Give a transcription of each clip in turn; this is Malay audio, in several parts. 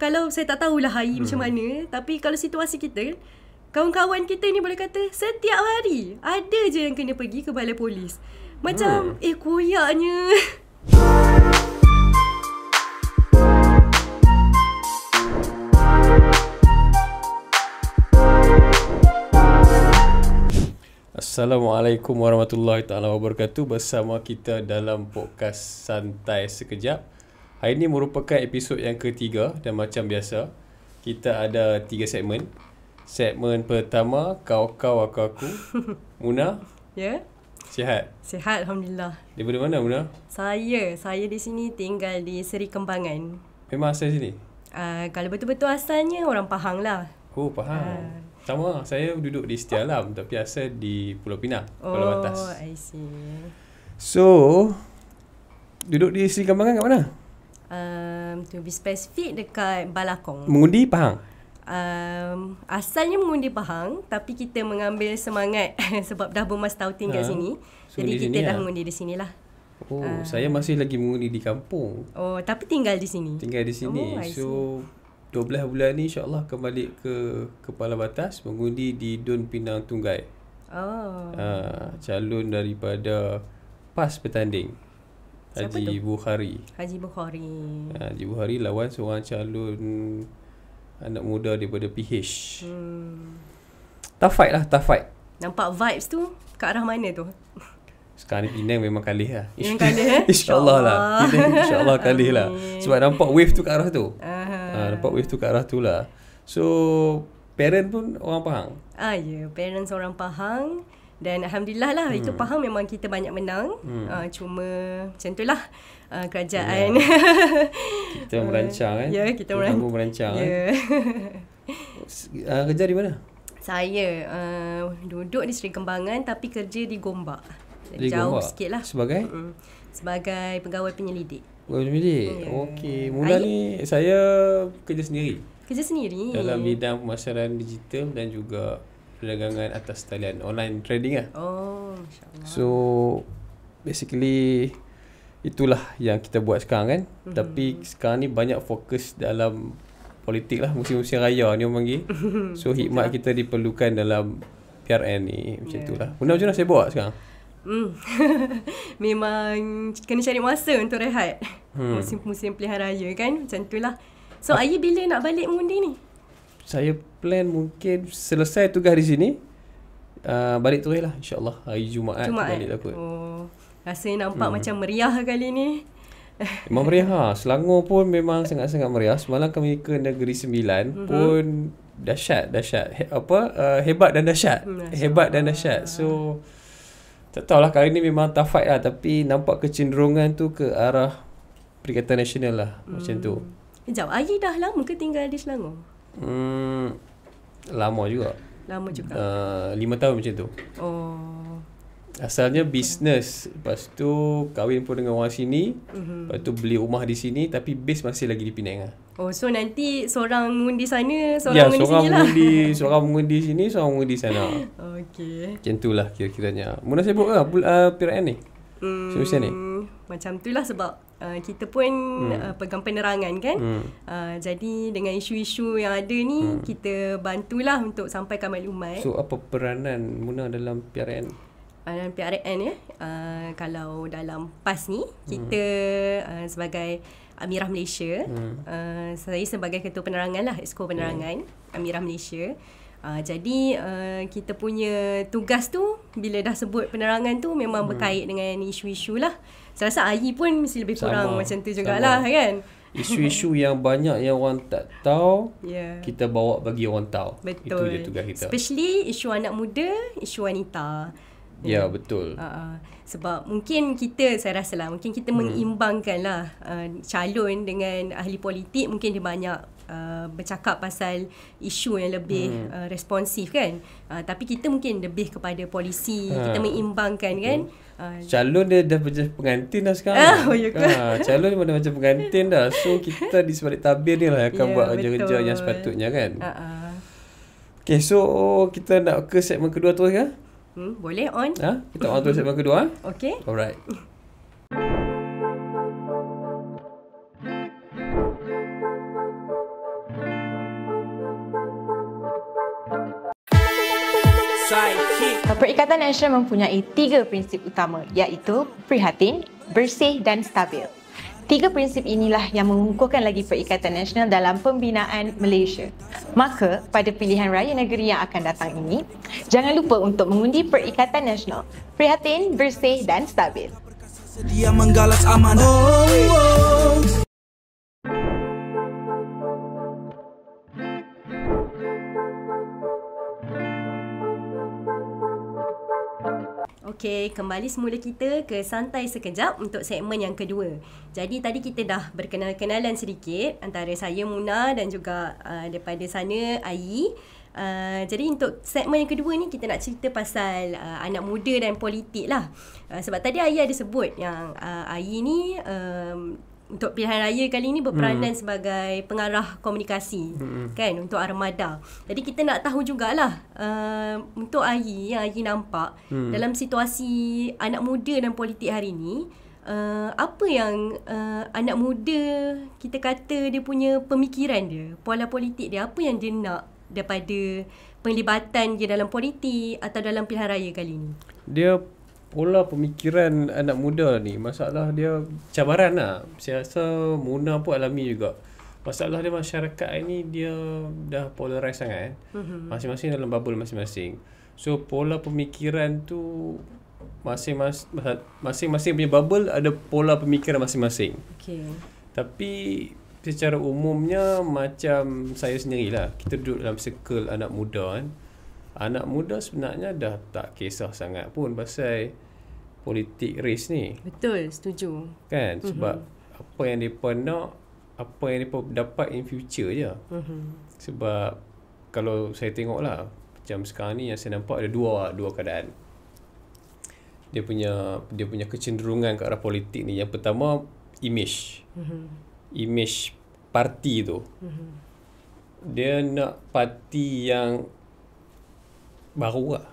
Kalau saya tak tahulah hari macam mana, tapi kalau situasi kita, kawan-kawan kita ni boleh kata setiap hari ada je yang kena pergi ke balai polis. Macam koyaknya. Assalamualaikum warahmatullahi taala wabarakatuh. Bersama kita dalam podcast Santai Sekejap. Hari ini merupakan episod yang ketiga dan macam biasa kita ada 3 segmen. Segmen pertama, kau aku. Muna, Ya? sihat? Sihat alhamdulillah. Daripada mana Muna? Saya di sini tinggal di Seri Kembangan. Memang asal sini? Kalau betul-betul asalnya orang Pahang lah. Oh, faham. Sama, saya duduk di Setia Alam tapi asal di Pulau Pinang, Pulau Batas. Oh, I see. So, duduk di Seri Kembangan kat mana? To be specific, dekat Balakong. Mengundi Pahang? Asalnya mengundi Pahang, tapi kita mengambil semangat sebab dah bermasa tahun tinggal sini. So, Jadi di kita sini dah lah. mengundi di sinilah. Oh, saya masih lagi mengundi di kampung. Oh, tapi tinggal di sini. Tinggal di sini. Oh, I see. So 12 bulan ni insya-Allah akan balik ke Kepala Batas mengundi di Dun Pinang Tunggai. Oh. Calon daripada PAS Petanding. Siapa Haji tu? Bukhari. Haji Bukhari. Haji Bukhari lawan seorang calon anak muda daripada PH. Tough fight lah, tough fight. Nampak vibes tu ke arah mana tu? Sekarang ni Penang memang kalih lah. Memang kalih, InsyaAllah lah. Penang insyaAllah kalih lah. Amin. Sebab nampak wave tu ke arah tu. Nampak wave tu ke arah tu lah. So, parent pun orang Pahang. Ya, parents orang Pahang. Dan alhamdulillah lah, itu Pahang memang kita banyak menang. Cuma macam tu lah, kerajaan. Kita merancang kan. Ya, kita merancang Ya. Kerja di mana? Saya duduk di Seri Kembangan tapi kerja di Gombak. Di Jauh Gombak? sikit lah. Sebagai? Sebagai pegawai penyelidik. Pemilik. Ya. Okey. Mula ni saya kerja sendiri Kerja sendiri. dalam bidang pemasaran digital dan juga perdagangan atas talian, online trading lah. Oh, insyaAllah. So basically itulah yang kita buat sekarang kan. Tapi sekarang ni banyak fokus dalam politik lah, musim-musim raya ni orang panggil. So hikmat kita diperlukan dalam PRN ni. Macam tu lah. Macam mana saya buat sekarang? Memang kena cari masa untuk rehat. Musim-musim pilihan raya kan. Macam tu lah. So Ayi bila nak balik mengundi ni? Saya plan mungkin selesai tugas di sini, balik terus lah insyaAllah. Hari Jumaat balik takut. Oh, rasanya nampak macam meriah kali ni. Memang meriah ha. Selangor pun memang sangat-sangat meriah. Semalam kami ke Negeri Sembilan pun dahsyat. Hebat dan dahsyat. Hebat dan dahsyat. So tak tahulah, kali ni memang tough fight lah. Tapi nampak kecenderungan tu ke arah Perikatan Nasional lah. Macam tu. Sekejap, Ayi dah lama ke tinggal di Selangor? Lama juga. Lama juga. 5 tahun macam tu. Oh. Asalnya bisnes, lepas tu kahwin pun dengan orang sini, lepas tu beli rumah di sini, tapi base masih lagi di Penang lah. Oh, so nanti seorang mengundi sana, seorang mengundi sini lah. Seorang mengundi sini, seorang mengundi sana. Okey. Macam tu lah kira-kiranya. Muna sibuk ke PRN ni? Semasa ni? Macam tu lah sebab kita pun pegang penerangan kan. Jadi dengan isu-isu yang ada ni, kita bantulah untuk sampaikan maklumat. So apa peranan Muna dalam PRN? Dalam PRN ya, kalau dalam PAS ni kita sebagai Amirah Malaysia, saya sebagai ketua penerangan lah, Exco Penerangan Amirah Malaysia. Jadi kita punya tugas tu bila dah sebut penerangan tu memang berkait dengan isu-isu lah. Saya rasa Ayi pun mesti lebih kurang macam tu jugalah kan. Isu-isu yang banyak yang orang tak tahu, kita bawa bagi orang tahu. Betul. Itu je tugas kita. Especially isu anak muda, isu wanita. Ya, betul. Sebab mungkin kita, saya rasa lah, mungkin kita mengimbangkan lah calon dengan ahli politik, mungkin dia banyak bercakap pasal isu yang lebih responsif kan. Tapi kita mungkin lebih kepada polisi, kita mengimbangkan kan. Calon dia dah macam pengantin dah sekarang. Oh, ya ke? Calon dia dah macam pengantin dah. So kita di sebalik tabir ni lah akan buat kerja-kerja yang sepatutnya kan. Okay, so kita nak ke segmen kedua terus ke? Boleh on. Kita on terus segmen kedua. Okay. Alright. Perikatan Nasional mempunyai 3 prinsip utama, iaitu prihatin, bersih dan stabil. 3 prinsip inilah yang mengukuhkan lagi Perikatan Nasional dalam pembinaan Malaysia. Maka, pada pilihan raya negeri yang akan datang ini, jangan lupa untuk mengundi Perikatan Nasional. Prihatin, bersih dan stabil. Dia menggalas amanah. Okey, kembali semula kita ke Santai Sekejap untuk segmen yang kedua. Jadi tadi kita dah berkenal-kenalan sedikit antara saya Muna dan juga daripada sana Ai. Jadi untuk segmen yang kedua ni kita nak cerita pasal anak muda dan politik lah. Sebab tadi Ai ada sebut yang Ai ni untuk pilihan raya kali ni berperanan sebagai pengarah komunikasi kan untuk Armada. Jadi kita nak tahu jugalah untuk Ai yang Ai nampak dalam situasi anak muda dan politik hari ni, apa yang anak muda kita kata dia punya pemikiran dia, pola politik dia, apa yang dia nak daripada penglibatan dia dalam politik atau dalam pilihan raya kali ni? Dia pola pemikiran anak muda ni, masalah dia cabaran lah. Saya rasa Muna pun alami juga. Masalah dia masyarakat ini dia dah polarise sangat. Masing-masing dalam bubble masing-masing. So pola pemikiran tu masing-masing punya bubble ada pola pemikiran masing-masing. Okay. Tapi secara umumnya macam saya sendirilah, kita duduk dalam circle anak muda kan. Anak muda sebenarnya dah tak kisah sangat pun pasal politik race ni. Betul, setuju. Kan? Sebab apa yang mereka nak, apa yang mereka dapat in future je. Sebab kalau saya tengok lah, macam sekarang ni yang saya nampak ada dua keadaan. Dia punya kecenderungan ke arah politik ni. Yang pertama, image. Image parti tu. Dia nak parti yang baru lah.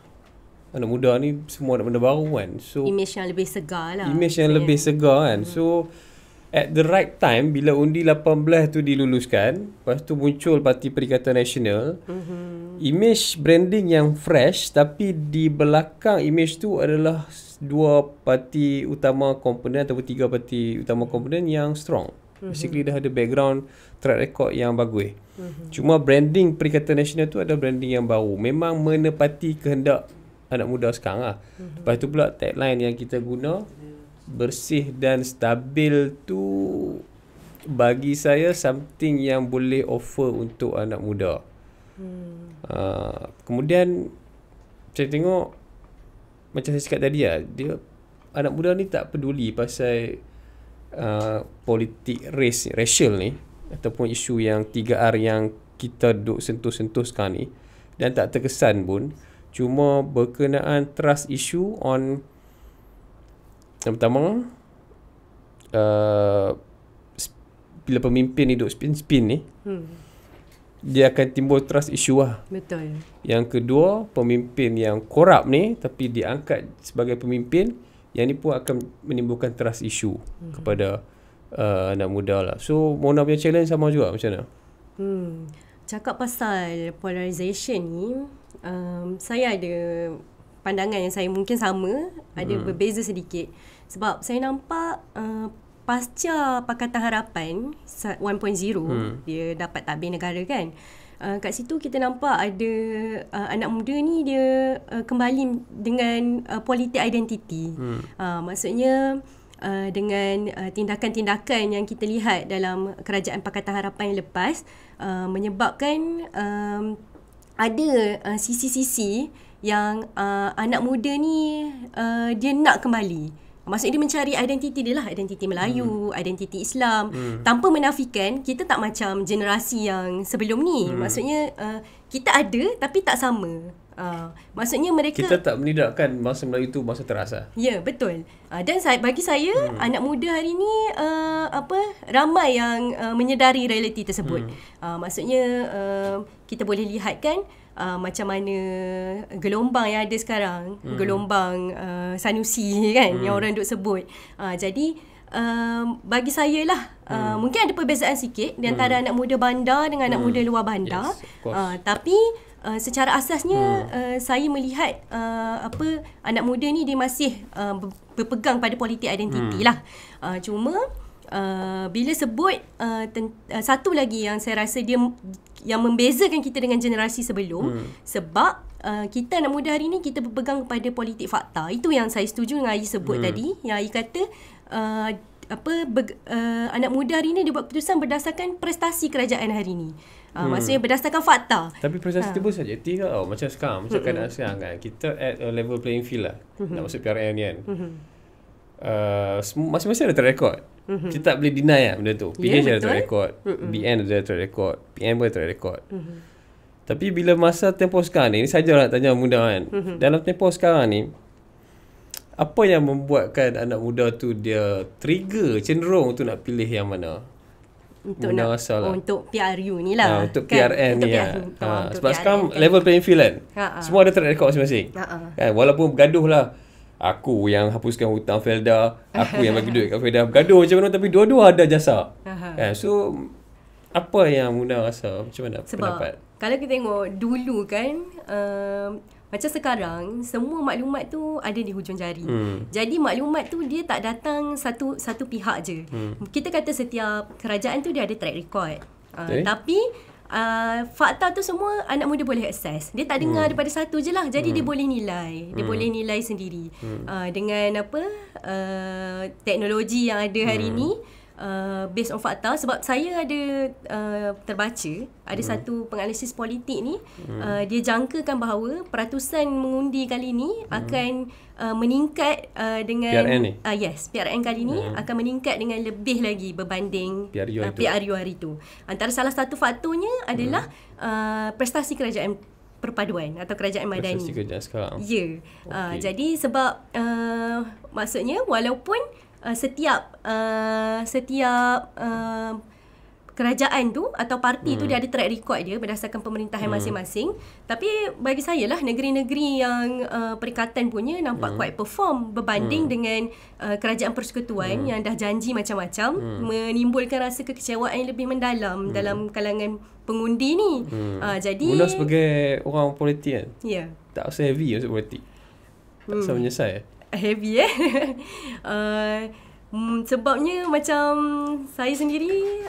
Anak muda ni semua nak benda baru kan. So Image yang lebih segar lah. Image yang lebih segar kan. So at the right time, bila undi 18 tu diluluskan, lepas tu muncul Parti Perikatan Nasional, image branding yang fresh, tapi di belakang image tu adalah 2 parti utama komponen ataupun 3 parti utama komponen yang strong. Basically dah ada background, track record yang bagus. Cuma branding Perikatan Nasional tu ada branding yang baru. Memang menepati kehendak anak muda sekarang lah. Lepas tu pula tagline yang kita guna, bersih dan stabil tu bagi saya something yang boleh offer untuk anak muda. Kemudian saya tengok macam saya cakap tadi lah, dia anak muda ni tak peduli pasal politik racial ni ataupun isu yang 3R yang kita duk sentuh-sentuh sekarang ni, dan tak terkesan pun. Cuma berkenaan trust issue on yang pertama, bila pemimpin ni duk spin-spin ni, dia akan timbul trust issue lah. Betul. Yang kedua, pemimpin yang korup ni tapi diangkat sebagai pemimpin, yang ni pun akan menimbulkan trust issue kepada anak muda lah. So Mona punya challenge sama juga macam mana? Cakap pasal polarization ni, saya ada pandangan yang saya mungkin sama, ada berbeza sedikit. Sebab saya nampak pasca Pakatan Harapan 1.0, dia dapat tabir negara kan. Kat situ kita nampak ada anak muda ni dia kembali dengan politik identiti. Maksudnya dengan tindakan-tindakan yang kita lihat dalam kerajaan Pakatan Harapan yang lepas, menyebabkan ada sisi-sisi yang anak muda ni dia nak kembali. Maksudnya dia mencari identiti dia lah, identiti Melayu, identiti Islam, tanpa menafikan kita tak macam generasi yang sebelum ni. Maksudnya kita ada tapi tak sama. Maksudnya mereka, kita tak menidakkan bangsa Melayu itu bangsa terasa. Ya, betul. Dan bagi saya anak muda hari ni ramai yang menyedari realiti tersebut. Maksudnya kita boleh lihat kan macam mana gelombang yang ada sekarang, gelombang Sanusi kan, yang orang duk sebut. Jadi bagi saya lah, mungkin ada perbezaan sikit di antara anak muda bandar dengan anak muda luar bandar. Yes, tapi secara asasnya saya melihat anak muda ni dia masih berpegang pada politik identiti lah. Cuma bila sebut satu lagi yang saya rasa dia yang membezakan kita dengan generasi sebelum, sebab kita anak muda hari ni kita berpegang kepada politik fakta. Itu yang saya setuju dengan Ayi sebut tadi, yang Ayi kata anak muda hari ni dia buat keputusan berdasarkan prestasi kerajaan hari ni. Maksudnya berdasarkan fakta. Tapi prestasi tu pun subjektif tau. Macam sekarang, macam keadaan sekarang kan, kita at a level playing field lah. Nak masuk PRN ni kan. Masing-masing ada track record. Kita tak boleh deny lah benda tu. PH ada track record, BN ada track record, PM pun ada track record. Tapi bila masa tempoh sekarang ni saja nak tanya muda kan. Dalam tempoh sekarang ni, apa yang membuatkan anak muda tu dia trigger, cenderung tu nak pilih yang mana? Untuk untuk PRU ni lah. Untuk PRN ni lah. Sebab PRN sekarang kan level playing field kan. Semua ada track record masing-masing. Kan, walaupun bergaduh lah. Aku yang hapuskan hutang Felda, aku yang bagi duit kat Felda. Bergaduh macam mana tapi dua-dua ada jasa. Kan, so apa yang Muna rasa? Macam mana pendapat? Kalau kita tengok dulu kan, macam sekarang semua maklumat tu ada di hujung jari. Jadi maklumat tu dia tak datang satu pihak je. Kita kata setiap kerajaan tu dia ada track record. Tapi fakta tu semua anak muda boleh akses. Dia tak dengar daripada satu je lah. Jadi dia boleh nilai. Dia boleh nilai sendiri. Dengan teknologi yang ada hari ni, based on fakta. Sebab saya ada terbaca ada satu penganalisis politik ni, dia jangkakan bahawa peratusan mengundi kali ni akan meningkat dengan PRN ni? Yes, PRN kali ni akan meningkat dengan lebih lagi berbanding PRU hari tu. Antara salah satu faktornya adalah prestasi kerajaan perpaduan atau kerajaan madani. Prestasi kerajaan sekarang. Ya. Jadi sebab maksudnya walaupun setiap kerajaan tu atau parti tu dia ada track record dia berdasarkan pemerintahan masing-masing. Tapi bagi saya lah, negeri-negeri yang perikatan punya nampak quite perform berbanding dengan kerajaan persekutuan yang dah janji macam-macam, menimbulkan rasa kekecewaan yang lebih mendalam dalam kalangan pengundi ni. Jadi Muna sebagai orang politik kan, tak rasa heavy masuk politik? Tak rasa menyesal heavy sebabnya macam saya sendiri,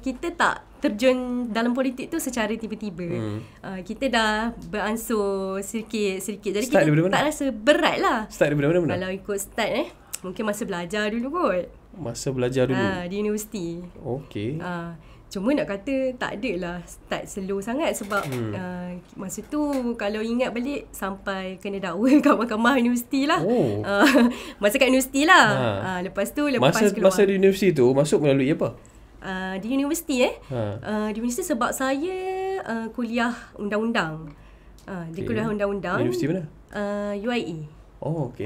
kita tak terjun dalam politik tu secara tiba-tiba. Kita dah beransur sikit-sikit. Jadi start kita tak rasa berat lah. Start daripada mana? Kalau ikut start mungkin masa belajar dulu kot. Masa belajar dulu? Di universiti. Okay. Cuma nak kata tak ada lah start slow sangat sebab masa tu kalau ingat balik sampai kena dakwa kat mahkamah universiti lah. Masa kat universiti lah. Lepas tu keluar. Masa di universiti tu masuk melalui apa? Di universiti di universiti sebab saya kuliah undang-undang. Di kuliah undang-undang. Universiti mana? UIA. Oh, okay.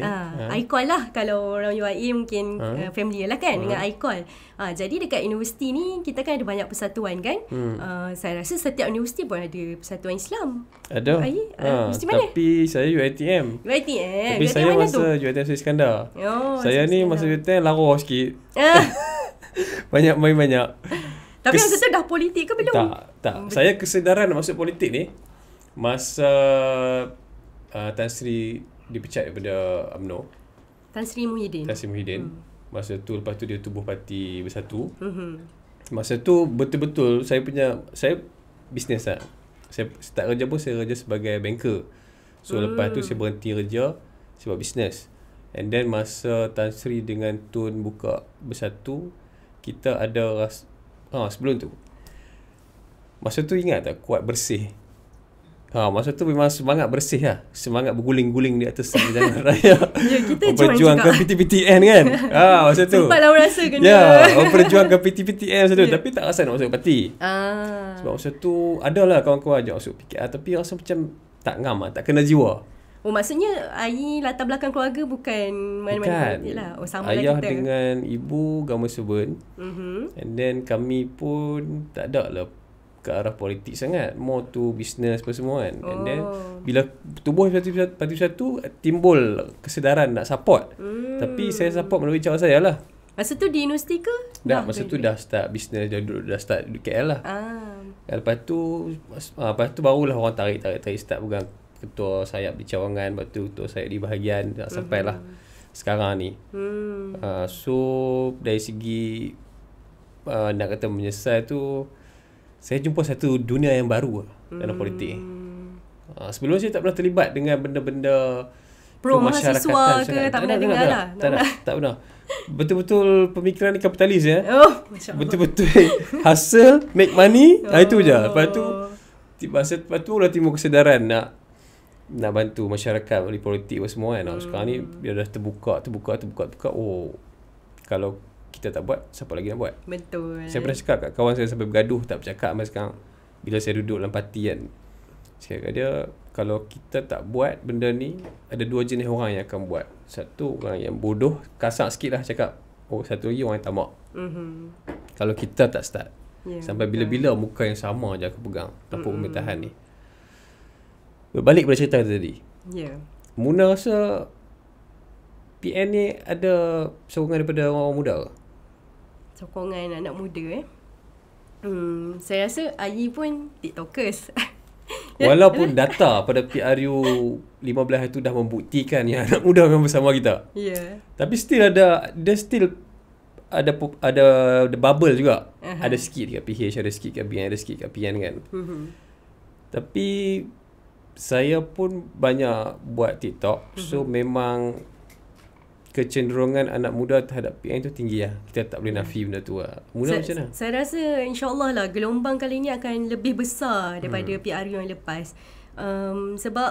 iCall lah. Kalau orang UIA mungkin familiar lah kan dengan iCall. Jadi dekat universiti ni kita kan ada banyak persatuan kan. Saya rasa setiap universiti pun ada persatuan Islam. Ada. Universiti mana? Tapi saya UiTM. UiTM. Tapi saya mana masa tu? UiTM Seri Iskandar. Saya ni masa UiTM lara sikit. Banyak main banyak. Tapi masa tu dah politik ke belum? Tak. Saya kesedaran nak masuk politik ni masa Tan Sri dipecat daripada UMNO. Tan Sri Muhyiddin. Masa tu, lepas tu dia tubuh parti Bersatu. Masa tu betul-betul saya bisnes lah. Saya start kerja pun saya kerja sebagai banker. So lepas tu saya berhenti kerja sebab bisnes. And then masa Tan Sri dengan Tun buka Bersatu, kita ada sebelum tu. Masa tu ingat tak Kuat Bersih? Masa tu memang semangat bersih lah. Semangat berguling-guling di atas jalan raya. Kita memperjuangkan PTPTN kan. Masa tu sempat lah rasa kena. memperjuangkan PTPTN masa tu. Tapi tak rasa nak masuk parti. Sebab masa tu adalah kawan-kawan ajak masuk PKR. Tapi rasa macam tak ngam lah, tak kena jiwa. Maksudnya Ayi latar belakang keluarga bukan mana-mana politik lah. Sama ayah lah kita. dengan ibu government servant. And then kami pun tak ada lah ke arah politik sangat, more to business apa semua kan. And then bila tubuh parti satu timbul kesedaran nak support. Tapi saya support melalui cara saya lah. Masa tu di universiti ke? Masa tu dah start business, dah start di KL lah. Lepas tu barulah orang tarik start pegang ketua sayap di cawangan, lepas tu ketua sayap di bahagian, sampailah sekarang ni. So dari segi nak kata menyesal tu, saya jumpa satu dunia yang baru dalam politik. Sebelum saya tak pernah terlibat dengan benda-benda pro mahasiswa ke, tak pernah dengar lah. Tak pernah. Betul-betul pemikiran ni kapitalis ya. Oh, Masya Allah. Betul-betul hustle, make money, itu je. Lepas tu dah timbul kesedaran nak bantu masyarakat melalui politik semua kan. Sekarang ni dia dah terbuka. Oh, kalau kita tak buat, siapa lagi nak buat? Betul. Saya pernah cakap kat kawan saya sampai bergaduh, tak bercakap sampai sekarang. Bila saya duduk dalam parti kan, saya kata dia, kalau kita tak buat benda ni, ada dua jenis orang yang akan buat. Satu, orang yang bodoh, kasar sikit lah cakap. Oh, satu lagi orang yang tamak. Kalau kita tak start, sampai bila-bila muka yang sama je aku pegang tanpa pemerintahan ni. Berbalik pada cerita tadi. Muna rasa PN ni ada sokongan daripada orang muda ke? Sokongan anak muda saya rasa Ayi pun TikTokers. Walaupun data pada PRU 15 itu dah membuktikan yang anak muda memang bersama kita. Tapi still ada bubble juga. Ada sikit kat PH, ada sikit kat BN, ada sikit kat PN kan. Tapi saya pun banyak buat TikTok. So memang kecenderungan anak muda terhadap PN tu tinggi lah. Kita tak boleh nafi benda tu lah. Muna macam mana? Saya rasa insyaAllah lah gelombang kali ni akan lebih besar daripada PRU yang lepas. Sebab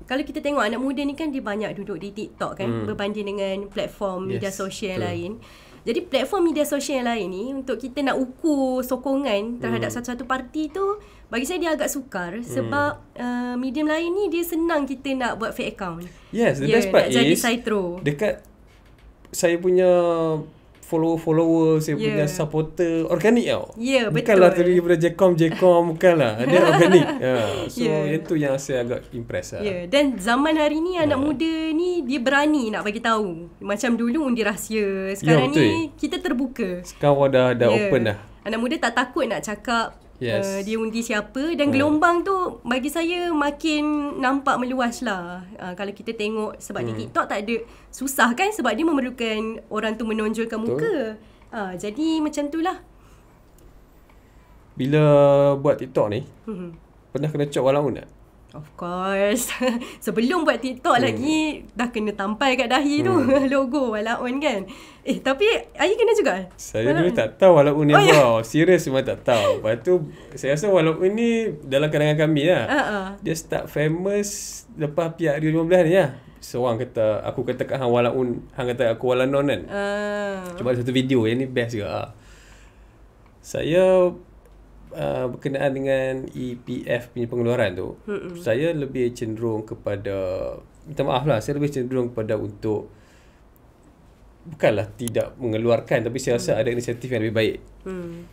kalau kita tengok anak muda ni kan dia banyak duduk di TikTok kan, berbanding dengan platform media sosial yang lain. Jadi platform media sosial yang lain ni, untuk kita nak ukur sokongan terhadap satu-satu parti tu, bagi saya dia agak sukar. Sebab medium lain ni dia senang kita nak buat fake account. Yes, the best part jadi is dekat saya punya follower, saya punya supporter organik tau. Betul. Bukanlah terdiri daripada Jcom, bukanlah. Dia organik. So itu yang saya agak impress lah. Dan zaman hari ni anak muda ni dia berani nak bagi tahu. Macam dulu undi rahsia. Sekarang ni kita terbuka. Sekarang dah open dah. Anak muda tak takut nak cakap dia undi siapa. Dan gelombang tu bagi saya makin nampak meluas lah. Kalau kita tengok, sebab di TikTok tak ada susah kan, sebab dia memerlukan orang tu menonjolkan muka. Jadi macam tu lah. Bila buat TikTok ni, pernah kena cop walaun tak? Of course. Sebelum buat TikTok lagi dah kena tampal kat dahi tu logo walaun kan. Tapi Ayi kena juga? Saya dulu tak tahu walaun ni apa. Serius memang tak tahu. Lepas tu saya rasa walaun ni dalam kalangan kami lah. Dia start famous lepas PRU 15 ni lah. Seorang kata, aku kata kat hang walaun, hang kata aku walanon kan. Cuba ada satu video yang ni best juga. Saya berkenaan dengan EPF punya pengeluaran tu, saya lebih cenderung kepada, minta maaf lah, saya lebih cenderung kepada untuk bukanlah tidak mengeluarkan, tapi saya rasa ada inisiatif yang lebih baik.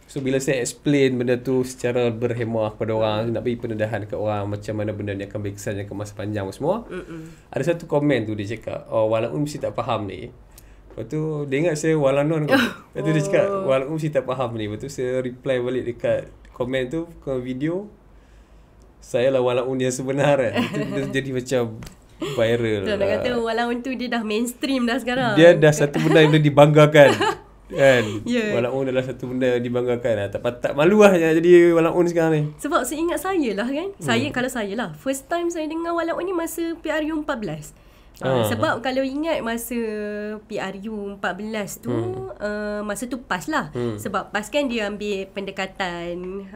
So bila saya explain benda tu secara berhemah kepada orang, nak bagi pendedahan dekat orang macam mana benda ni akan berkesan jangka masa panjang semua, ada satu komen tu dia cakap, walaupun mesti tak faham ni. Lepas tu dia ingat saya walanon kan. Lepas tu dia cakap walaupun mesti tak faham ni. Lepas tu saya reply balik dekat komen tu, komen video, saya lah walaun yang sebenar kan. Itu jadi macam viral lah. Nak kata walaun tu dia dah mainstream dah sekarang. Dia dah satu benda yang boleh dibanggakan kan. Walaun adalah satu benda yang dibanggakan lah. Tak malu lah jadi walaun sekarang ni. Sebab seingat saya lah kan, kalau saya lah, first time saya dengar walaun ni masa PRU 14. Sebab kalau ingat masa PRU 14 tu, masa tu PAS lah. Sebab PAS kan dia ambil pendekatan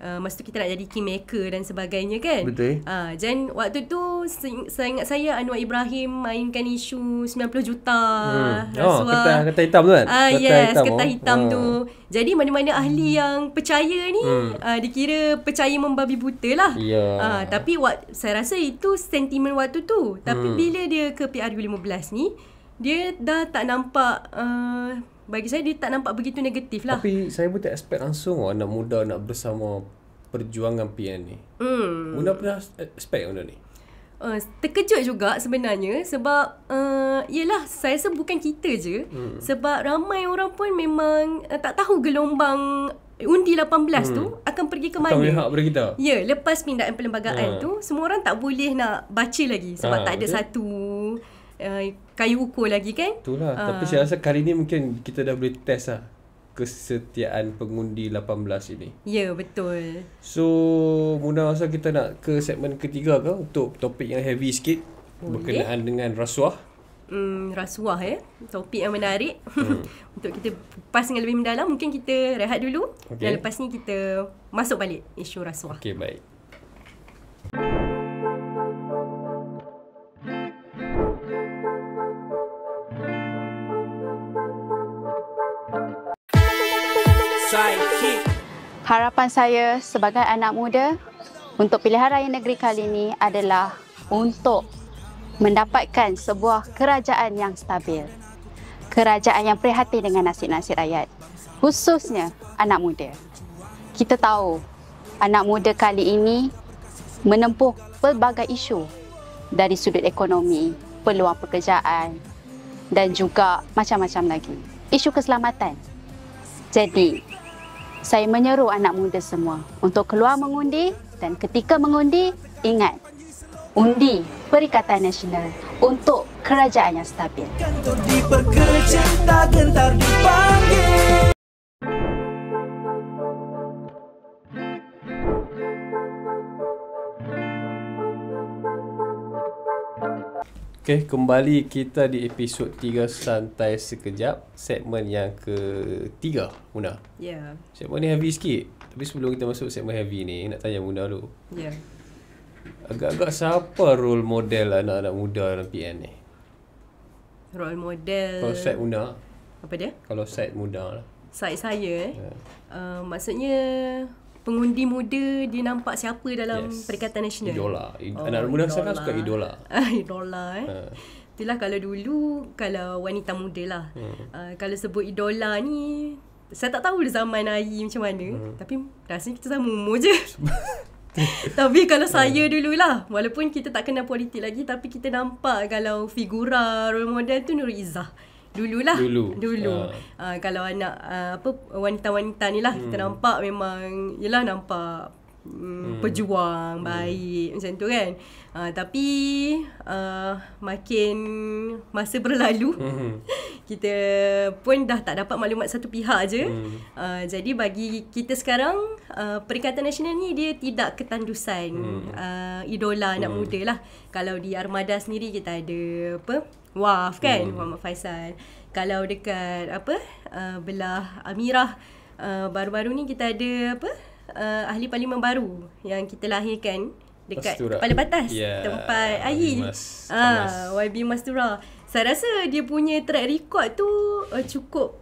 masa tu kita nak jadi kingmaker dan sebagainya kan. Betul. Dan waktu tu saya ingat saya Anwar Ibrahim mainkan isu 90 juta rasuah. Kertas hitam tu kan? Kertas hitam tu. Jadi mana-mana ahli yang percaya ni dikira percaya membabi buta lah. Tapi saya rasa itu sentimen waktu tu. Tapi bila dia ke PRU 15 ni, dia dah tak nampak, bagi saya dia tak nampak begitu negatif lah. Tapi saya pun tak expect langsung anak muda nak bersama perjuangan PN ni. Muna pernah expect benda ni? Terkejut juga sebenarnya. Sebab yelah, saya rasa bukan kita je. Sebab ramai orang pun memang tak tahu gelombang undi 18 tu akan pergi ke mana? Akan berhak pada kita. Ya, lepas pindaan perlembagaan tu, semua orang tak boleh nak baca lagi sebab tak ada betul. satu kayu ukur lagi kan. Itulah. Tapi saya rasa kali ni mungkin kita dah boleh test lah kesetiaan pengundi 18 ini. Ya, betul. So, Muna rasa kita nak ke segmen ketiga ke untuk topik yang heavy sikit. Boleh. Berkenaan dengan rasuah. Rasuah topik yang menarik. Untuk kita kupas dengan lebih mendalam, mungkin kita rehat dulu. Dan lepas ni kita masuk balik isu rasuah. Okey, baik. Harapan saya sebagai anak muda untuk pilihan raya negeri kali ini adalah untuk mendapatkan sebuah kerajaan yang stabil. Kerajaan yang prihatin dengan nasib-nasib rakyat, khususnya anak muda. Kita tahu anak muda kali ini menempuh pelbagai isu dari sudut ekonomi, peluang pekerjaan dan juga macam-macam lagi. Isu keselamatan. Jadi, saya menyeru anak muda semua untuk keluar mengundi dan ketika mengundi, ingat, undi Perikatan Nasional untuk kerajaan yang stabil. Kantor diperkerja, tak gentar dipanggil. Okey, kembali kita di episod 3 Santai Sekejap, segmen yang ketiga, Muna. Ya. Segmen ni heavy sikit. Tapi sebelum kita masuk segmen heavy ni, nak tanya Muna dulu. Ya. Agak-agak siapa role model anak-anak muda dalam PN ni? Role model. Kalau side Muna, Apa dia? kalau side muda lah. Side saya maksudnya pengundi muda dia nampak siapa dalam Perikatan Nasional. Idola. Anak muda sekarang suka idola. Idola Itulah kalau dulu, kalau wanita muda lah. Kalau sebut idola ni, saya tak tahu zaman Ayi macam mana. Tapi rasanya kita sama umur je. Tapi kalau saya dululah, walaupun kita tak kenal politik lagi, tapi kita nampak kalau figura role model tu Nur Izzah. Dululah. Dulu. Kalau anak wanita-wanita ni lah, kita nampak memang yelah nampak pejuang baik macam tu kan. Tapi makin masa berlalu kita pun dah tak dapat maklumat satu pihak je. Jadi bagi kita sekarang Perikatan Nasional ni dia tidak ketandusan idola anak muda lah. Kalau di Armada sendiri kita ada WAF kan, Muhammad Faisal. Kalau dekat belah Amirah baru-baru ni kita ada ahli parlimen baru yang kita lahirkan dekat Kepala Batas, tempat Ayi. YB Mastura. Saya rasa dia punya track record tu cukup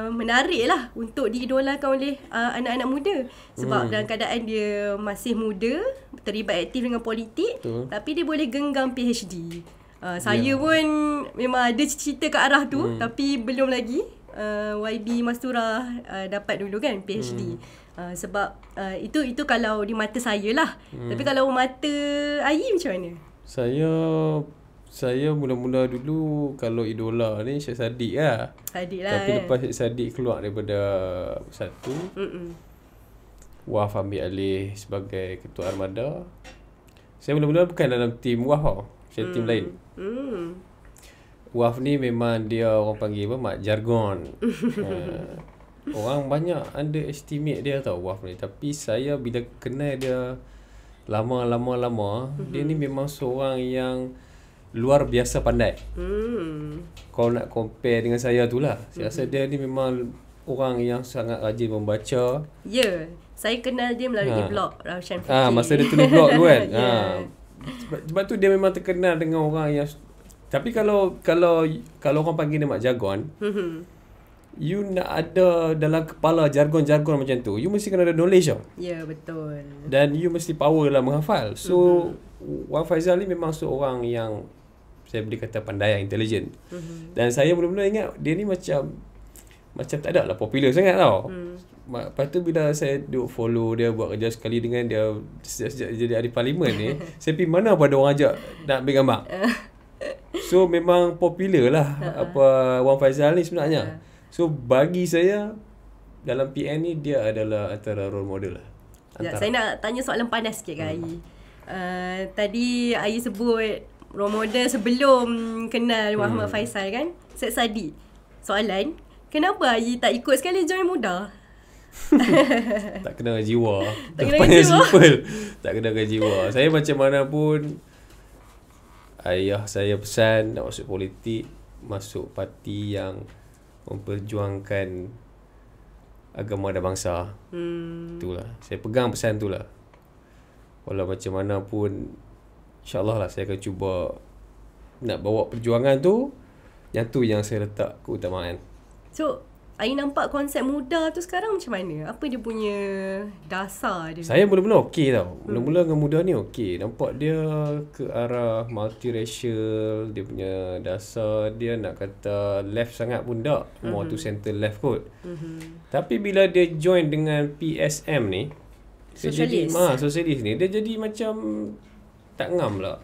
menarik lah untuk diidolakan oleh anak-anak muda. Sebab dalam keadaan dia masih muda, terlibat aktif dengan politik, tapi dia boleh genggam PhD. Saya pun memang ada cita-cita ke arah tu, tapi belum lagi. YB Mastura dapat dulu kan PhD. Sebab itu kalau di mata saya lah. Tapi kalau mata Ayi macam mana? Saya mula-mula dulu kalau idola ni Syed Saddiq lah. Saddiq lah. Tapi lepas Syed Saddiq keluar daripada satu, Waf ambil alih sebagai ketua Armada. Saya mula-mula bukan dalam tim Waf tau. Saya tim lain. Waf ni memang dia orang panggil mak jargon. Orang banyak underestimate dia tau Waf ni. Tapi saya bila kenal dia lama, dia ni memang seorang yang luar biasa pandai. Kalau nak compare dengan saya tu lah, saya rasa dia ni memang orang yang sangat rajin membaca. Ya, saya kenal dia melalui blog Raushan Fakir. Masa dia tulis blog tu kan. Sebab tu dia memang terkenal dengan orang yang. Tapi kalau orang panggil dia mak jargon, you nak ada dalam kepala jargon-jargon macam tu, you mesti kena ada knowledge tau. Ya, betul. Dan you mesti power lah menghafal. So Wan Faizal ni memang seorang yang saya boleh kata pandai, yang intelligent. Dan saya mula-mula ingat dia ni macam tak ada lah popular sangat tau. Lepas tu bila saya duduk follow dia, buat kerja sekali dengan dia sejak jadi ahli parlimen ni, saya pergi mana pun ada orang ajak nak ambil gambar. So memang popular lah Wan Faizal ni sebenarnya. So bagi saya dalam PN ni dia adalah antara role model lah. Saya nak tanya soalan panas sikit ke Ayi. Tadi Ayi sebut role model sebelum kenal Muhammad Faisal kan, Syed Saddiq. Soalan, kenapa Ayi tak ikut sekali join muda? Tak kena dengan jiwa. Tak kena dengan jiwa. Simple. Tak kena dengan jiwa. Saya macam mana pun, ayah saya pesan nak masuk politik, masuk parti yang memperjuangkan agama dan bangsa. Itulah. Saya pegang pesan tu lah. Walau macam mana pun, InsyaAllah lah saya akan cuba nak bawa perjuangan tu. Yang tu yang saya letak keutamaan. So, Ayi nampak konsep muda tu sekarang macam mana? Apa dia punya dasar dia? Saya mula-mula okey tau. Mula-mula dengan muda ni okey. Nampak dia ke arah multiracial. Dia punya dasar dia nak kata left sangat pun tak. More to center left kot. Tapi bila dia join dengan PSM ni, Sosialis. Sosialis ni, dia jadi macam tak ngam lah.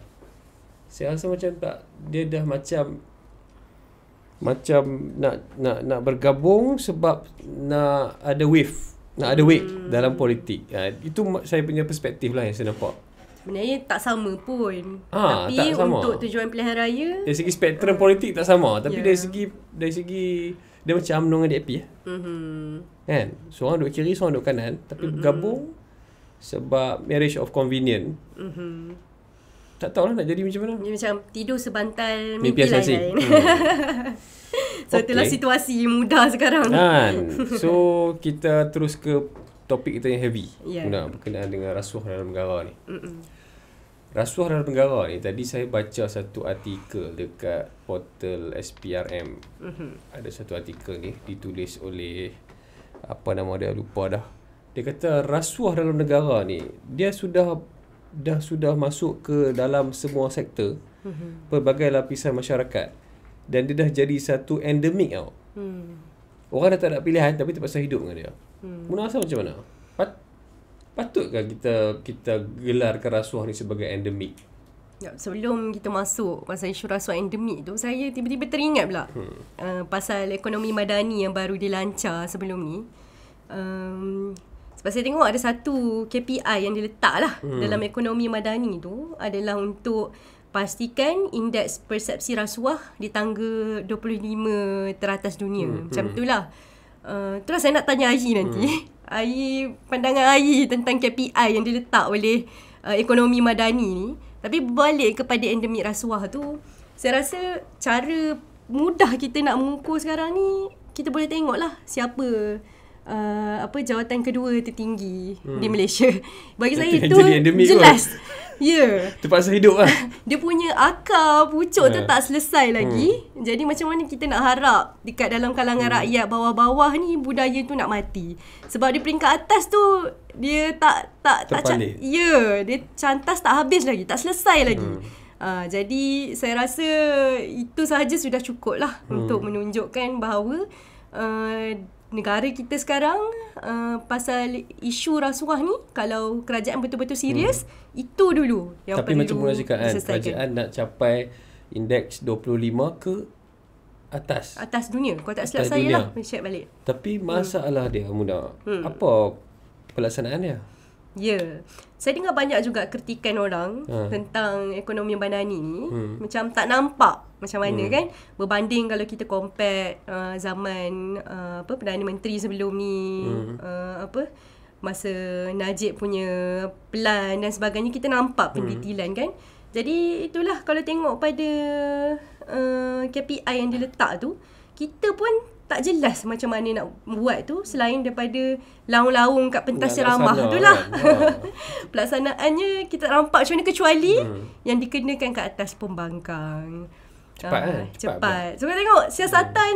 Saya rasa macam tak, dia dah macam nak bergabung sebab nak ada wave, nak ada weight dalam politik. Itu saya punya perspektif lah yang saya nampak. Sebenarnya tak sama pun. Tapi tak sama. untuk tujuan pilihan raya, Dari segi spektrum politik tak sama. Tapi dari segi dia macam UMNO dengan DAP kan? Seorang duduk kiri, seorang duduk kanan, tapi bergabung sebab marriage of convenient. Tak tahulah nak jadi macam mana. dia macam tidur sebantal Mimpi mimpi asasi. lain. So itulah situasi muda sekarang. Kan. So kita terus ke topik kita yang heavy. Berkenaan dengan rasuah dalam negara ni. Rasuah dalam negara ni, tadi saya baca satu artikel dekat portal SPRM. Ada satu artikel ni ditulis oleh apa nama dia, lupa dah. Dia kata rasuah dalam negara ni dia sudah masuk ke dalam semua sektor, pelbagai lapisan masyarakat, dan dia dah jadi satu endemik tau. Orang dah tak ada pilihan tapi terpaksa hidup dengan dia. Muna rasa macam mana? Patutkah kita gelarkan rasuah ni sebagai endemik? Sebelum kita masuk pasal isu rasuah endemik tu, saya tiba-tiba teringat pula pasal ekonomi madani yang baru dilancar sebelum ni. Sebab saya tengok ada satu KPI yang diletak lah dalam ekonomi madani tu adalah untuk pastikan indeks persepsi rasuah di tangga 25 teratas dunia. Macam itulah. Terus saya nak tanya Ayi nanti. Ayi, pandangan Ayi tentang KPI yang diletak oleh ekonomi madani ni. Tapi berbalik kepada endemik rasuah tu, saya rasa cara mudah kita nak mengukur sekarang ni, kita boleh tengok lah siapa jawatan kedua tertinggi di Malaysia. Bagi saya itu jelas. Terpaksa hidup lah. Dia punya akar pucuk tu tak selesai lagi. Jadi macam mana kita nak harap dekat dalam kalangan rakyat bawah-bawah ni budaya tu nak mati. Sebab di peringkat atas tu dia tak dia cantas tak habis lagi, tak selesai lagi. Jadi saya rasa itu sahaja sudah cukup lah untuk menunjukkan bahawa negara kita sekarang pasal isu rasuah ni, kalau kerajaan betul-betul serius, itu dulu yang tapi perlu macam mana cakap kan, diselesaikan. kerajaan nak capai indeks 25 ke atas dunia. Kalau tak silap atas saya dunia lah, check balik. Tapi masalah dia muda, apa pelaksanaan dia? Saya dengar banyak juga kritikan orang tentang ekonomi madani ni. Macam tak nampak macam mana kan, berbanding kalau kita compare zaman Perdana Menteri sebelum ni, masa Najib punya plan dan sebagainya, kita nampak pendetilan kan. Jadi itulah, kalau tengok pada KPI yang diletak tu, kita pun tak jelas macam mana nak buat tu, selain daripada laung-laung kat pentas ceramah tu lah. Pelaksanaannya kita nampak macam mana, kecuali yang dikenakan kat atas pembangkang. Cepat. So kita tengok siasatan,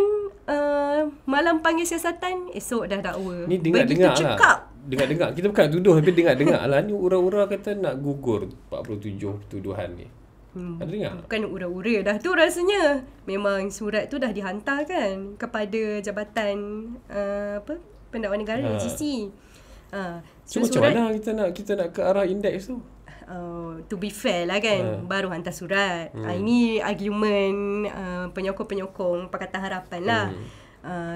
malam panggil siasatan, esok dah dakwa. Ni dengar-dengar lah. Dengar-dengar. Kita bukan tuduh, tapi dengar-dengar lah. Ni ura-ura kata nak gugur 47 tuduhan ni. Ada dengar? Bukan ura-ura dah tu rasanya. Memang surat tu dah dihantarkan kepada Jabatan Pendakwaan Negara, GC. So macam mana kita nak ke arah indeks tu? To be fair lah kan, baru hantar surat. Ini argument penyokong-penyokong Pakatan Harapan lah.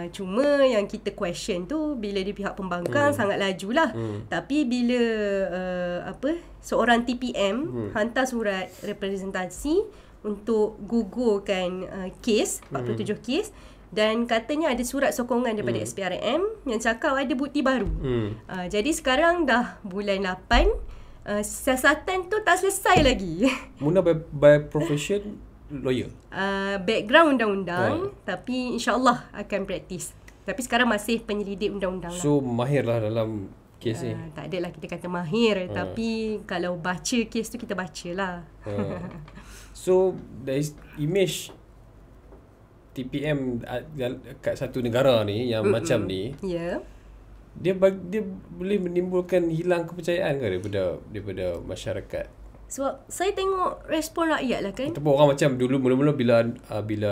Cuma yang kita question tu bila di pihak pembangkang sangat lajulah. Tapi bila seorang TPM hantar surat representasi untuk gugurkan kes 47 kes, dan katanya ada surat sokongan daripada SPRM yang cakap ada bukti baru. Jadi sekarang dah bulan 8, siasatan tu tak selesai lagi. Muna by profession lawyer. Background undang-undang, tapi insyaAllah akan praktis. Tapi sekarang masih penyelidik undang-undang lah. So mahir lah dalam kes ni. Tak adalah kita kata mahir, tapi kalau baca kes tu kita baca lah. So there is image TPM kat satu negara ni yang macam ni. Ya. Dia boleh menimbulkan hilang kepercayaan ke daripada masyarakat? Sebab saya tengok respon rakyat lah kan. Ataupun orang macam dulu mula-mula bila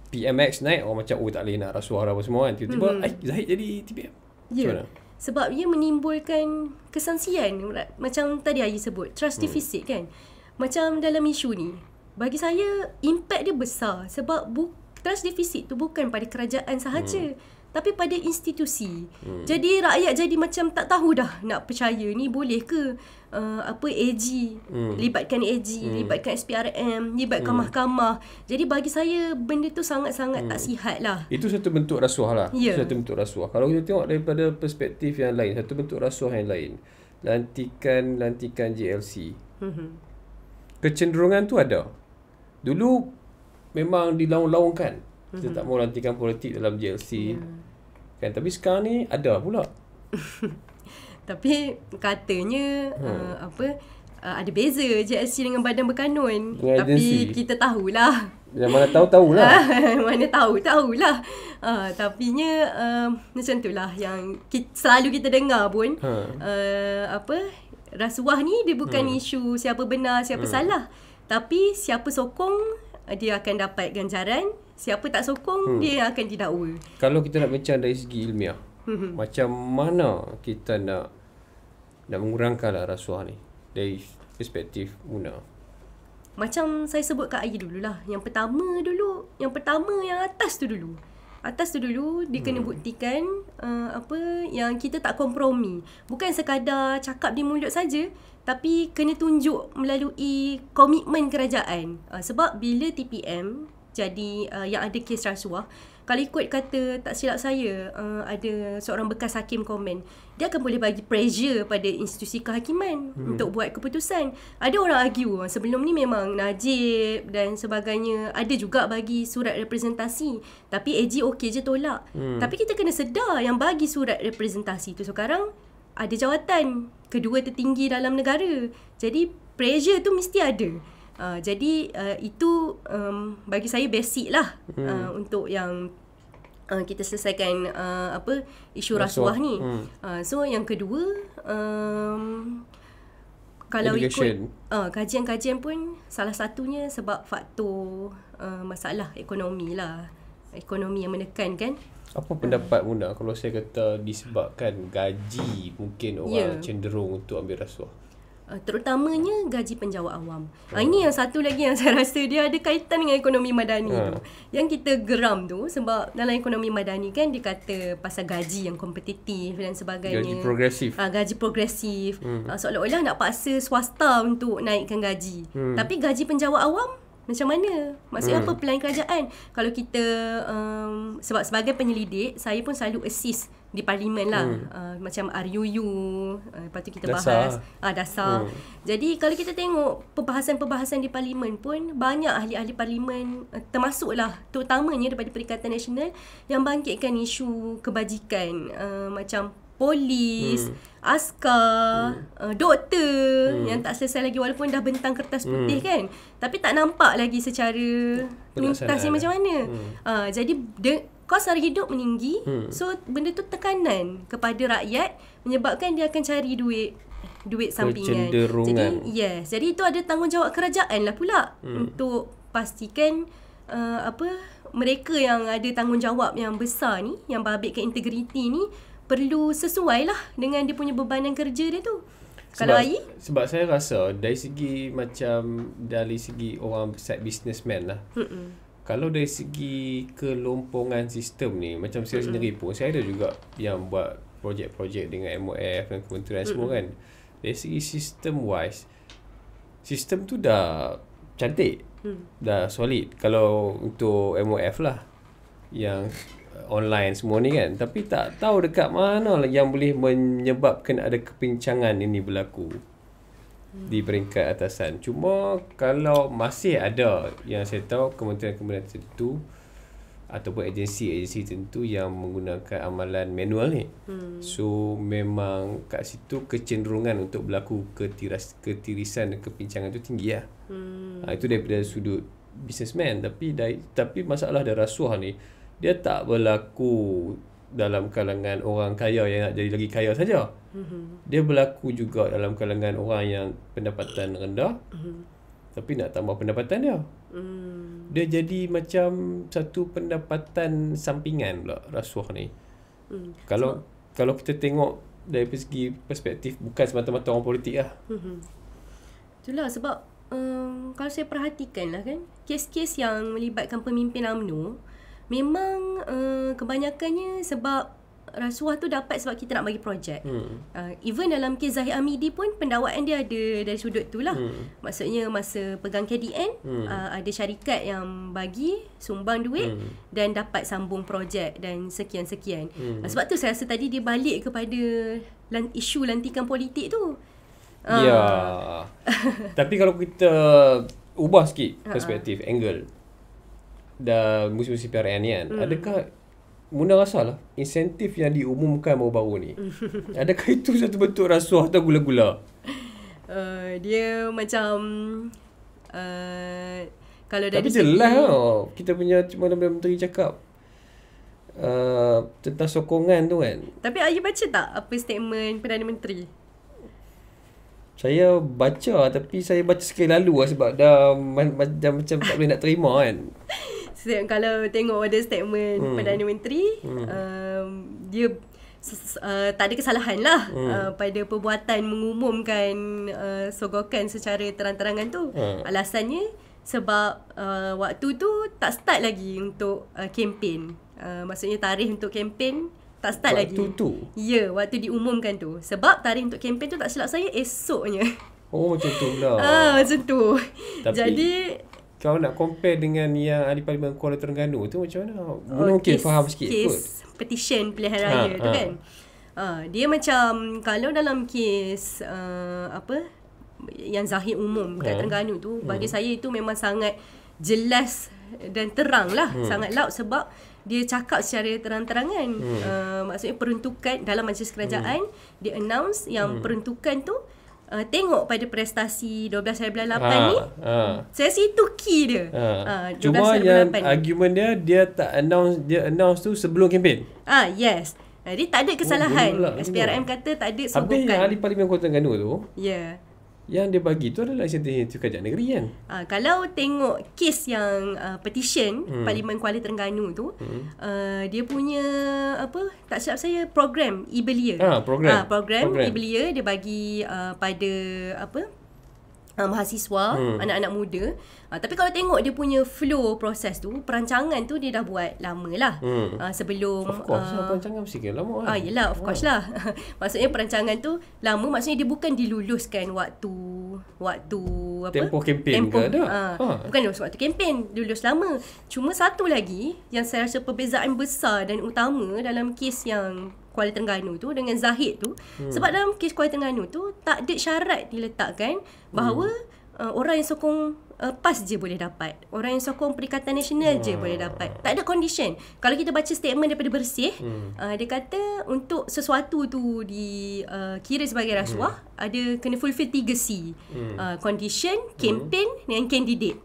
PMX naik, orang macam tak boleh nak rasuah apa semua kan. Tiba-tiba Zahid jadi TPM. Ya. Sebab ia menimbulkan kesansian. Macam tadi Ayi sebut, trust deficit kan. Macam dalam isu ni, bagi saya impact dia besar. Sebab trust deficit tu bukan pada kerajaan sahaja, tapi pada institusi. Jadi rakyat jadi macam tak tahu dah nak percaya ni boleh ke AG, libatkan AG, libatkan SPRM, libatkan mahkamah. Jadi bagi saya benda tu sangat-sangat tak sihat lah. Itu satu bentuk rasuah lah. Yeah. Satu bentuk rasuah. Kalau kita tengok daripada perspektif yang lain, satu bentuk rasuah yang lain, lantikan JLC. Kecenderungan tu ada. Dulu memang dilaung-laungkan. Kita tak mau lantikan politik dalam JLC. Kan, tapi sekarang ni ada pula. Tapi katanya ada beza JLC dengan Badan Berkanun. Dengan tapi agensi. kita tahulah. Yang mana tahu-tahulah. Mana tahulah. Tapinya macam itulah yang selalu kita dengar pun. Rasuah ni dia bukan isu siapa benar, siapa salah. Tapi siapa sokong dia akan dapat ganjaran, siapa tak sokong dia akan didakwa. Kalau kita nak bincang dari segi ilmiah, macam mana kita nak mengurangkanlah rasuah ni dari perspektif Muna? Macam saya sebut kat Ayi dululah. Yang pertama yang atas tu dulu. Dia kena buktikan yang kita tak kompromi. Bukan sekadar cakap di mulut saja, tapi kena tunjuk melalui komitmen kerajaan. Sebab bila TPM jadi yang ada kes rasuah, kalau ikut kata tak silap saya, ada seorang bekas hakim komen, dia akan boleh bagi pressure pada institusi kehakiman untuk buat keputusan. Ada orang argue sebelum ni memang Najib dan sebagainya ada juga bagi surat representasi, tapi AG okey je tolak. Tapi kita kena sedar yang bagi surat representasi tu sekarang ada jawatan kedua tertinggi dalam negara. Jadi pressure tu mesti ada. Jadi itu bagi saya basic lah untuk yang kita selesaikan isu rasuah ni. So yang kedua, kalau Education. ikut kajian-kajian pun salah satunya sebab faktor masalah ekonomi lah. Ekonomi yang menekan kan. Apa pendapat Muna kalau saya kata disebabkan gaji mungkin orang cenderung untuk ambil rasuah? Terutamanya gaji penjawat awam. Ini yang satu lagi yang saya rasa dia ada kaitan dengan ekonomi madani tu. Yang kita geram tu sebab dalam ekonomi madani kan dia kata pasal gaji yang kompetitif dan sebagainya. Gaji progresif. Gaji progresif. Seolah-olah nak paksa swasta untuk naikkan gaji. Tapi gaji penjawat awam macam mana? Maksudnya apa pelan kerajaan? Kalau kita sebab sebagai penyelidik, saya pun selalu assist di parlimen lah. Macam RUU, lepas tu kita bahas dasar. Jadi kalau kita tengok perbahasan-perbahasan di parlimen pun banyak ahli-ahli parlimen, termasuklah terutamanya daripada Perikatan Nasional yang bangkitkan isu kebajikan, macam polis, askar, doktor yang tak selesai lagi walaupun dah bentang kertas putih kan. Tapi tak nampak lagi secara penuntasnya macam mana. Jadi kos harga hidup meninggi. So benda tu tekanan kepada rakyat menyebabkan dia akan cari duit sampingan. Jadi jadi itu ada tanggungjawab kerajaan lah pula untuk pastikan mereka yang ada tanggungjawab yang besar ni, yang babitkan integriti ni, perlu sesuai lah dengan dia punya bebanan kerja dia tu. Kalau Ayi? Sebab saya rasa dari segi orang side businessman lah, kalau dari segi kelompongan sistem ni, macam saya sendiri pun, saya ada juga yang buat projek-projek dengan MOF dan kementerian semua kan. Dari segi sistem wise, sistem tu dah cantik, dah solid kalau untuk MOF lah, yang online semua ni kan. Tapi tak tahu dekat mana lah yang boleh menyebabkan ada kepincangan ini berlaku di peringkat atasan. Cuma kalau masih ada yang saya tahu kementerian-kementerian tertentu ataupun agensi-agensi tertentu yang menggunakan amalan manual ni. So memang kat situ kecenderungan untuk berlaku ketirisan dan kepincangan tu tinggi lah. Itu daripada sudut businessman. Tapi masalah dari rasuah ni, dia tak berlaku dalam kalangan orang kaya yang nak jadi lagi kaya saja. Dia berlaku juga dalam kalangan orang yang pendapatan rendah, tapi nak tambah pendapatan dia. Dia jadi macam satu pendapatan sampingan pula rasuah ni. Kalau kita tengok dari segi perspektif bukan semata-mata orang politik lah. Itulah sebab kalau saya perhatikan lah kan, kes-kes yang melibatkan pemimpin UMNO memang kebanyakannya sebab rasuah tu dapat sebab kita nak bagi projek. Even dalam kes Zahid Hamidi pun pendakwaan dia ada dari sudut tu lah. Maksudnya masa pegang KDN, ada syarikat yang bagi sumbang duit dan dapat sambung projek dan sekian-sekian. Sebab tu saya rasa tadi dia balik kepada isu lantikan politik tu. Ya. Tapi kalau kita ubah sikit perspektif, angle dah musim-musim PRN ni kan, adakah Muna rasa lah insentif yang diumumkan baru-baru ni, adakah itu satu bentuk rasuah atau gula-gula? Dia macam kalau dari tapi jelas lah kita punya Perdana Menteri cakap tentang sokongan tu kan. Tapi you baca tak apa statement Perdana Menteri? Saya baca, tapi saya baca sekali lalu lah sebab dah macam tak boleh nak terima kan. Kalau tengok ada statement Perdana Menteri, dia tak ada kesalahan lah pada perbuatan mengumumkan sogokan secara terang-terangan tu. Alasannya sebab waktu tu tak start lagi untuk kempen. Maksudnya tarikh untuk kempen tak start lagi. Waktu tu? Ya, waktu diumumkan tu. Sebab tarikh untuk kempen tu tak silap saya esoknya. Oh, macam tu pula. Macam tu. Tapi, jadi kalau nak compare dengan yang Ahli Parlimen Kuala Terengganu tu macam mana? Mungkin faham sikit kot. Kes petition pilihan raya tu kan. Dia macam kalau dalam kes yang Zahid umum kat Terengganu tu, bagi saya itu memang sangat jelas dan terang lah, sangat loud sebab dia cakap secara terang-terangan. Maksudnya peruntukan dalam majlis kerajaan, dia announce yang peruntukan tu tengok pada prestasi 12 hari bulan 8 ni. Saya rasa itu key dia. Cuma yang argument dia tak announce, dia announce tu sebelum kempen. Yes. Jadi tak ada kesalahan. SPRM kata tak ada sogokan. Habis yang Ahli Parlimen Kuala Terengganu tu, yang dia bagi tu adalah insentif kerajaan negeri kan. Kalau tengok kes yang petition Parlimen Kuala Terengganu tu, dia punya tak silap saya program e-belia. Program e-belia dia bagi pada mahasiswa, anak-anak muda. Tapi kalau tengok dia punya flow proses tu, perancangan tu dia dah buat lama lah. Sebelum of course perancangan mesti kena lama kan. Yelah, of course lah. Maksudnya perancangan tu lama, maksudnya dia bukan diluluskan waktu tempoh kempen ke ada. Bukan lulus waktu kempen, lulus lama. Cuma satu lagi yang saya rasa perbezaan besar dan utama dalam kes yang Kuala Terengganu tu dengan Zahid tu, sebab dalam kes Kuala Terengganu tu tak ada syarat diletakkan bahawa orang yang sokong PAS je boleh dapat, orang yang sokong Perikatan Nasional je boleh dapat. Tak ada condition. Kalau kita baca statement daripada Bersih, dia kata untuk sesuatu tu dikira sebagai rasuah, ada kena fulfill 3C. Condition, campaign dan candidate.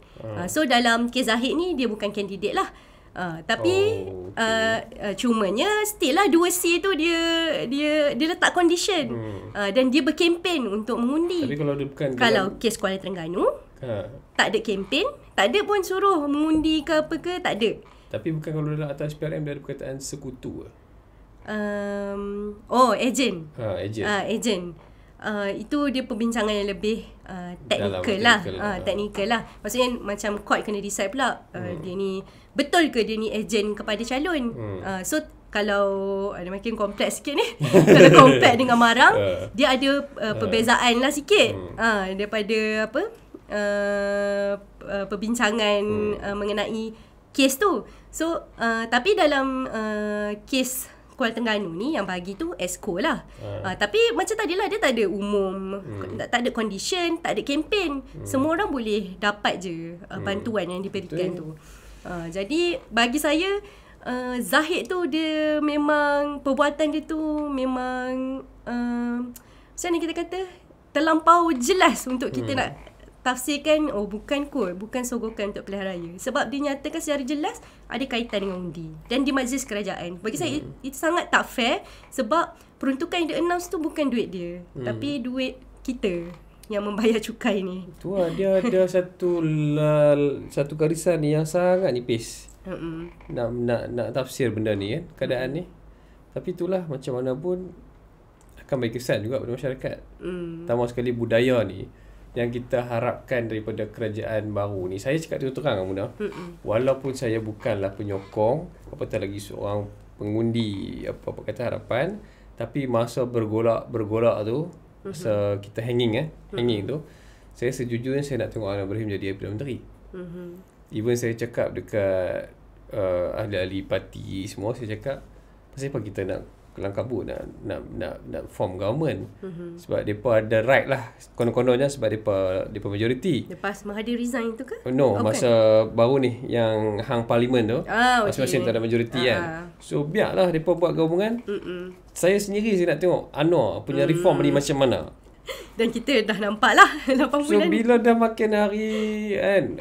So dalam kes Zahid ni dia bukan candidate lah. Tapi cumanya still lah 2C tu dia letak condition. Dan dia berkempen untuk mengundi. Tapi kalau dia bukan kalau kes Kuala Terengganu tak ada kempen, tak ada pun suruh mengundi ke apa ke, tak ada. Tapi bukan kalau dalam atas PRM dia ada perkataan sekutu ke? Ejen. Ejen. itu dia perbincangan yang lebih teknikal lah. Teknikal lah. Maksudnya macam court kena decide pula dia ni betul ke dia ni ejen kepada calon. So kalau ada makin kompleks sikit ni kalau compare dengan Marang dia ada perbezaan lah sikit daripada apa perbincangan mengenai kes tu. So tapi dalam kes Kuala Terengganu ni yang bagi tu ESCO lah. Tapi macam tadi lah, dia tak ada umum, tak ada condition, tak ada kempen. Semua orang boleh dapat je bantuan yang diberikan tu. Jadi bagi saya Zahid tu dia memang perbuatan dia tu memang macam mana kita kata terlampau jelas untuk kita nak tafsirkan bukan sogokan untuk pilihan raya, sebab dia nyatakan secara jelas ada kaitan dengan undi dan di majlis kerajaan. Bagi saya itu sangat tak fair, sebab peruntukan yang dia announce tu bukan duit dia tapi duit kita yang membayar cukai ni. Tu lah, dia ada satu garisan yang sangat nipis. Nak tafsir benda ni kan, keadaan ni. Tapi itulah, macam mana pun akan bagi kesan juga pada masyarakat. Tambah sekali budaya ni yang kita harapkan daripada kerajaan baru ni. Saya cakap terang Muna, walaupun saya bukanlah penyokong, apatah lagi seorang pengundi apa kata harapan, tapi masa bergolak tu, masa kita hanging tu, saya sejujurnya saya nak tengok Anwar Ibrahim jadi Perdana Menteri. Even saya cakap dekat ahli-ahli parti semua, saya cakap pasal apa kita nak kelang kabut nak form government. Sebab mereka ada right lah konon-kononnya, sebab mereka majoriti. Lepas Mahathir resign tu ke? No, masa baru ni yang hang parlimen tu, masing-masing tak ada majoriti kan. So biarlah mereka buat gabungan. Saya sendiri saya nak tengok Anwar punya reform ni macam mana. Dan kita dah nampak lah 8 bulan. So bila dah makin hari kan,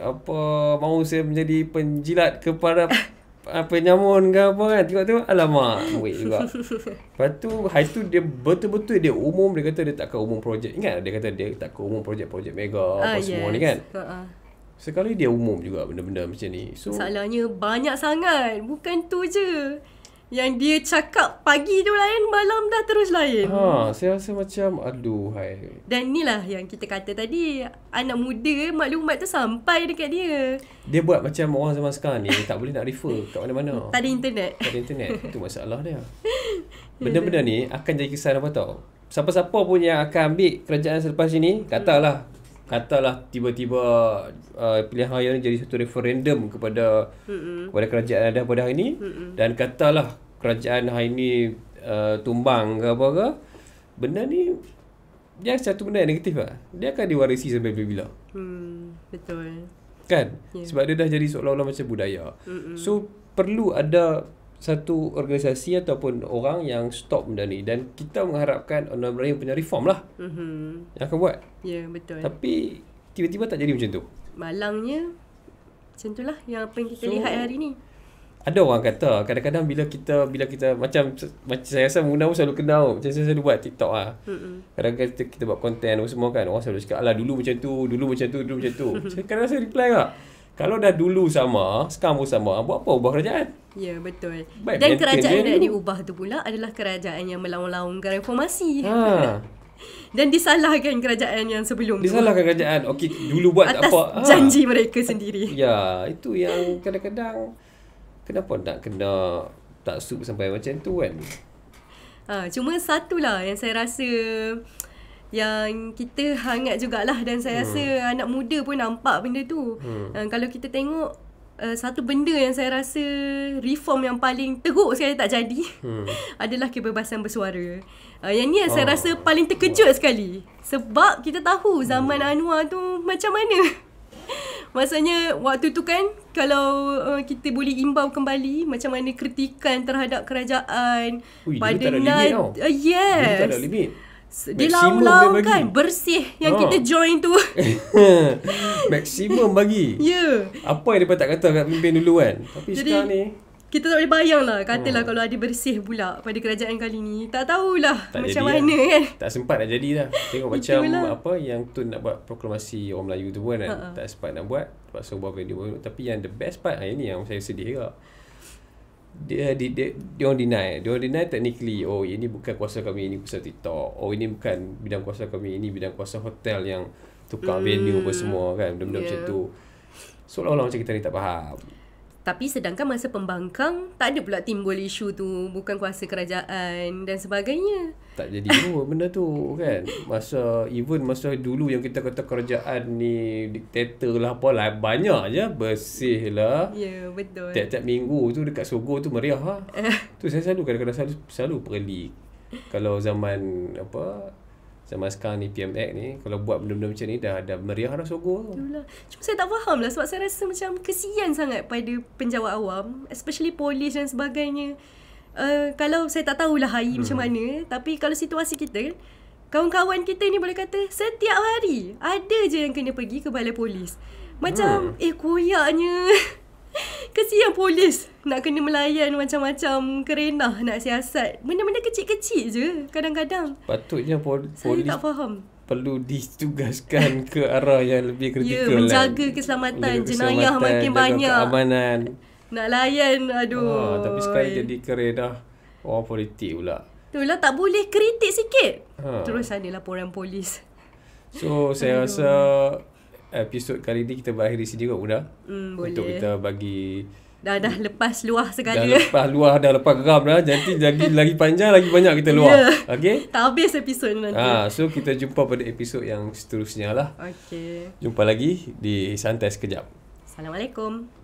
mahu saya menjadi penjilat kepada penyamun ke apa kan, tengok-tengok alamak murid juga. Lepas tu hari tu dia betul-betul dia umum, dia kata dia takkan umum projek. Ingat dia kata dia takkan umum projek-projek mega semua ni kan. Sekali dia umum juga benda-benda macam ni. So masalahnya banyak sangat. Bukan tu je. Yang dia cakap pagi tu lain, malam dah terus lain. Saya rasa macam aduhai. Dan inilah yang kita kata tadi, anak muda maklumat tu sampai dekat dia. Dia buat macam orang zaman sekarang ni tak boleh nak refer kat mana-mana. Tak ada internet. Itu masalah dia. Benda-benda ni akan jadi kesan apa tau. Siapa-siapa pun yang akan ambil kerajaan selepas ini, katalah tiba-tiba pilihan raya ni jadi satu referendum kepada kerajaan ada pada hari ini, dan katalah kerajaan hari ini tumbang ke apa ke, benda ni dia satu benda yang negatif lah. Dia akan diwarisi sampai bila-bila. Betul. Kan? Sebab dia dah jadi seolah-olah macam budaya. So perlu ada satu organisasi ataupun orang yang stop benda ni, dan kita mengharapkan Anwar Ibrahim punya reform lah yang akan buat. Ya, betul. Tapi tiba-tiba tak jadi macam tu. Malangnya macam itulah yang apa yang kita lihat hari ni. Ada orang kata kadang-kadang bila kita macam saya rasa Muna pun selalu kenal, macam saya selalu buat TikTok lah. Kadang-kadang kita buat konten semua kan, orang selalu cakap alah dulu macam tu. Kadang-kadang saya reply tak, kalau dah dulu sama, sekarang pun sama, buat apa ubah kerajaan? Ya, betul. Dan kerajaan yang diubah tu pula adalah kerajaan yang melaung-laungkan reformasi. Dan disalahkan kerajaan yang sebelum tu. Disalahkan kerajaan. Okey, dulu buat atas apa? Janji mereka sendiri. Ya, itu yang kadang-kadang kenapa nak kena taksub sampai macam tu kan? Cuma satulah yang saya rasa yang kita hangat jugalah, dan saya rasa anak muda pun nampak benda tu. Kalau kita tengok satu benda yang saya rasa reform yang paling teruk sekali tak jadi adalah kebebasan bersuara. Yang ni yang saya rasa paling terkejut sekali, sebab kita tahu zaman Anwar tu macam mana. Maksudnya waktu tu kan, kalau kita boleh imbau kembali macam mana kritikan terhadap kerajaan. Pada limit tau. Yes. Tak ada limit. Dia laung-laung kan, bersih yang kita join tu. Maksimum bagi. Ya. Apa yang mereka tak kata kat pemimpin dulu kan. Tapi jadi, sekarang ni kita tak boleh bayang lah. Katalah kalau ada bersih pula pada kerajaan kali ni, tak tahulah tak macam mana kan. Tak sempat nak jadi dah. Tengok macam apa yang tu nak buat proklamasi orang Melayu tu pun kan. Tak sempat nak buat, terpaksa buat video. Tapi yang the best part ini yang saya sedih juga. dia orang deny technically, oh ini bukan kuasa kami, ini kuasa TikTok, oh ini bukan bidang kuasa kami, ini bidang kuasa hotel yang tukar venue apa semua kan, benda-benda macam tu. Seolah-olah macam kita ni tak faham. Tapi sedangkan masa pembangkang tak ada pula timbul isu tu bukan kuasa kerajaan dan sebagainya. Tak jadi pun benda tu kan. Masa dulu yang kita kata kerajaan ni diktator lah apalah, banyak je bersih lah. Ya, betul. Tiap-tiap minggu tu dekat Sogo tu meriah lah. Tu saya selalu kadang-kadang selalu perli. Kalau zaman sekarang ni PMX ni, kalau buat benda-benda macam ni dah meriah dah Sogo. Itulah. Cuma saya tak faham lah sebab saya rasa macam kesian sangat pada penjawat awam, especially polis dan sebagainya. Kalau saya tak tahulah hari macam mana, tapi kalau situasi kita, kawan-kawan kita ni boleh kata setiap hari ada je yang kena pergi ke balai polis. Macam koyaknya. Kesian polis nak kena melayan macam-macam kerenah nak siasat. Benda-benda kecil-kecil je kadang-kadang. Patutnya polis saya tak faham. Perlu ditugaskan ke arah yang lebih kritikal. Menjaga keselamatan, jenayah makin banyak. Keamanan. Nak layan, aduh. Tapi sekarang jadi kerenah orang politik pula. Itulah, tak boleh kritik sikit. Terus ada laporan polis. So saya rasa episod kali ni kita berakhir di sini kot Muda. Boleh. Untuk kita bagi Dah lepas luah segala. Dah lepas geram dah. Jadi lagi panjang, lagi banyak kita luah. Okay? Tak habis episod nanti. So kita jumpa pada episod yang seterusnya lah. Okay. Jumpa lagi di Santai Sekejap. Assalamualaikum.